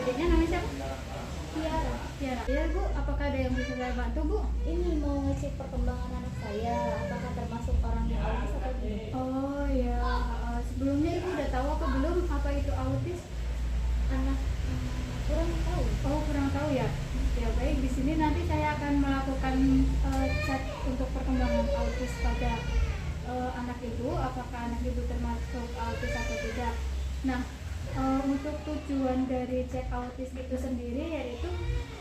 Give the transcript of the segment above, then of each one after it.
adiknya namanya siapa? Tiara. Tiara. Ya Bu, apakah ada yang bisa saya bantu Bu? Ini mau ngecek perkembangan anak saya, apakah termasuk orang yang autis atau tidak? Oh ya, sebelumnya Ibu udah tahu apa belum apa itu autis? Anak kurang tahu. Oh kurang tahu ya. Ya baik, di sini nanti saya akan melakukan cek untuk perkembangan autis pada anak ibu, apakah anak ibu termasuk autis atau tidak. Nah, untuk tujuan dari cek autis itu sendiri yaitu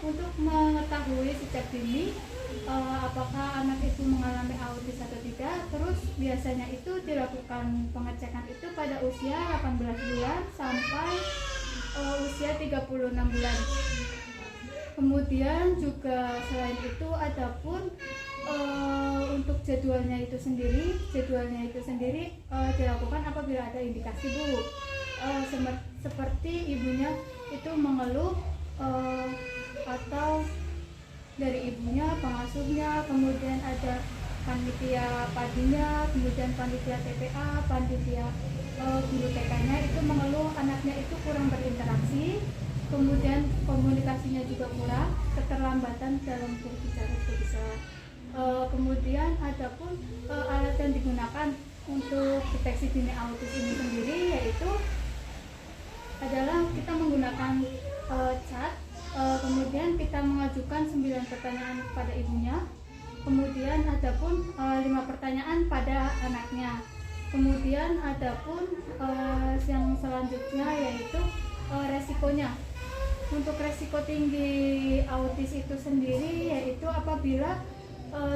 untuk mengetahui sejak dini apakah anak itu mengalami autis atau tidak. Terus biasanya itu dilakukan pengecekan itu pada usia 18 bulan sampai usia 36 bulan. Kemudian juga selain itu adapun untuk jadwalnya itu sendiri dilakukan apabila ada indikasi Bu, seperti ibunya itu mengeluh atau dari ibunya, pengasuhnya, kemudian ada panitia padinya, kemudian panitia TPA, panitia guru TK-nya itu mengeluh anaknya itu kurang berinteraksi, kemudian komunikasinya juga kurang, keterlambatan dalam berbicara itu bisa. Kemudian adapun alat yang digunakan untuk deteksi dini autis ini sendiri yaitu adalah kita menggunakan chat, kemudian kita mengajukan 9 pertanyaan kepada ibunya, kemudian adapun 5 pertanyaan pada anaknya. Kemudian adapun yang selanjutnya yaitu resikonya. Untuk resiko tinggi autis itu sendiri yaitu apabila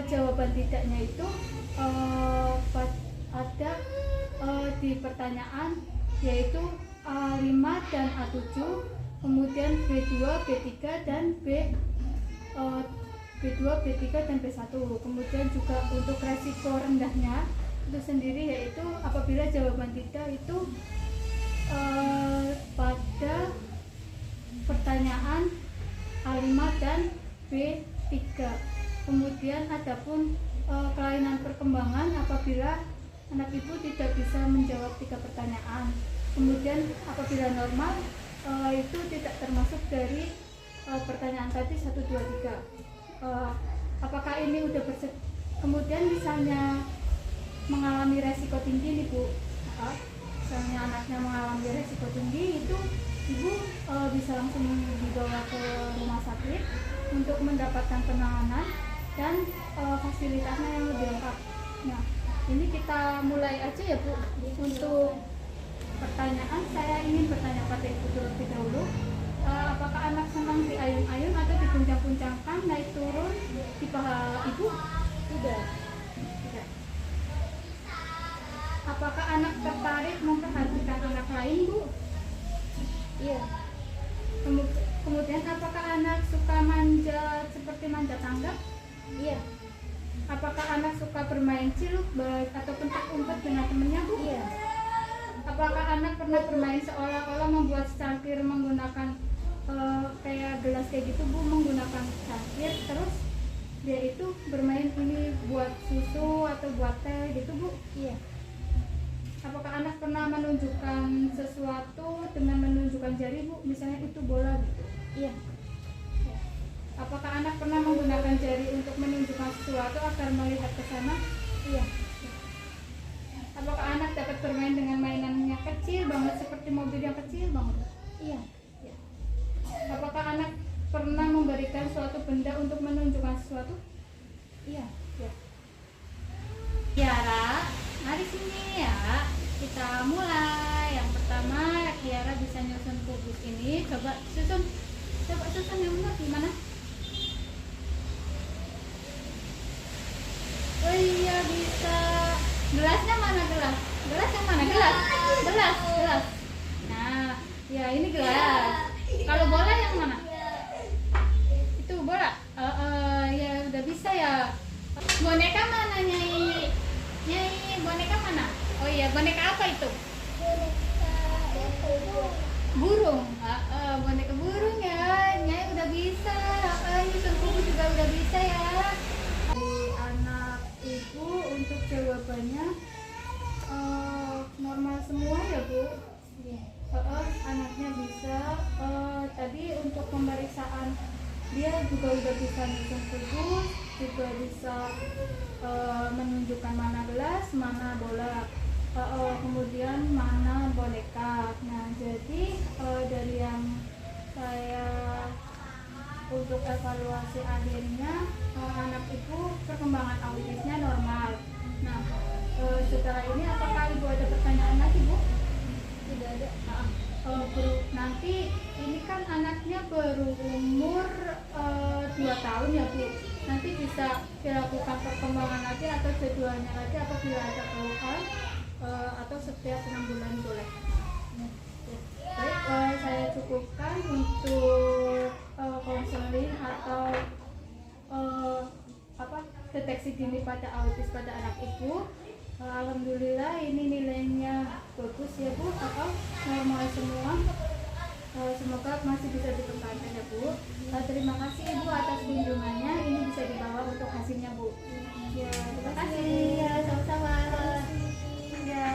jawaban tidaknya itu ada di pertanyaan yaitu A5 dan A7, kemudian B2, B3 dan B2, B3 dan B1. Kemudian juga untuk resiko rendahnya itu sendiri yaitu apabila jawaban tidak itu pada pertanyaan A5 dan B3. Kemudian adapun kelainan perkembangan apabila anak ibu tidak bisa menjawab 3 pertanyaan. Kemudian apabila normal itu tidak termasuk dari pertanyaan tadi 1, 2, 3. Apakah ini udah kemudian misalnya mengalami resiko tinggi nih Bu, misalnya anaknya mengalami resiko tinggi itu ibu bisa langsung dibawa ke rumah sakit untuk mendapatkan penanganan dan fasilitasnya yang lebih lengkap. Nah, ini kita mulai aja ya Bu. Untuk pertanyaan saya ingin bertanya pada ibu terlebih dahulu, apakah anak senang diayun-ayun atau diguncang-guncangkan naik turun di paha ibu? Tidak. Tidak. Apakah anak tertarik memperhatikan anak lain Bu? Iya. Kemudian apakah anak suka manja seperti manja tangga? Iya. Apakah anak suka bermain ciluk atau umpet dengan temannya Bu? Iya. Apakah anak pernah bermain seolah-olah membuat cangkir menggunakan kayak gelas kayak gitu Bu, menggunakan cangkir terus dia itu bermain ini buat susu atau buat teh gitu Bu? Iya. Apakah anak pernah menunjukkan sesuatu dengan menunjukkan jari Bu, misalnya itu bola gitu? Iya. Apakah anak pernah menggunakan jari untuk menunjukkan sesuatu agar melihat ke sana? Iya. Apakah anak dapat bermain dengan mainannya kecil banget seperti mobil yang kecil banget? Iya. Ya. Apakah anak pernah memberikan suatu benda untuk menunjukkan sesuatu? Iya. Ya. Kiara, mari sini ya. Kita mulai. Yang pertama, Kiara bisa nyusun kubus ini. Coba susun yang benar gimana? Oh iya bisa. Gelasnya mana gelas? Gelas yang mana? Gelas. Nah, ya ini gelas. Kalau bola yang mana? Itu bola. Ya udah bisa ya. Boneka mana Nyai? Nyai boneka mana? Oh iya, boneka apa itu? Burung. Boneka burung ya. Nyai udah bisa. Nyusun kubu juga udah bisa ya. Anak ibu untuk jawabannya normal semua ya Bu. Iya. Anaknya bisa pemeriksaan dia juga udah bisa nyusun tubuh, juga bisa menunjukkan mana gelas, mana bola, kemudian mana boneka. Nah, jadi dari yang saya untuk evaluasi akhirnya anak ibu perkembangan autisnya normal. Nah, setelah ini apakah ibu ada pertanyaan lagi, Bu? Tidak ada. Nanti ini kan anaknya berumur 2 tahun ya, Bu. Nanti bisa dilakukan perkembangan lagi atau jadwalnya lagi apabila ada keluhan, atau setiap 6 bulan boleh. Baik, saya cukupkan untuk konseling atau deteksi dini pada autis pada anak ibu. Alhamdulillah ini nilainya bagus ya, Bu, atau normal semua. Semoga masih bisa dikembangkan ya, Bu. Terima kasih Ibu atas kunjungannya. Ini bisa dibawa untuk hasilnya, Bu. Ya, terima kasih. Ya, sama-sama. Ya.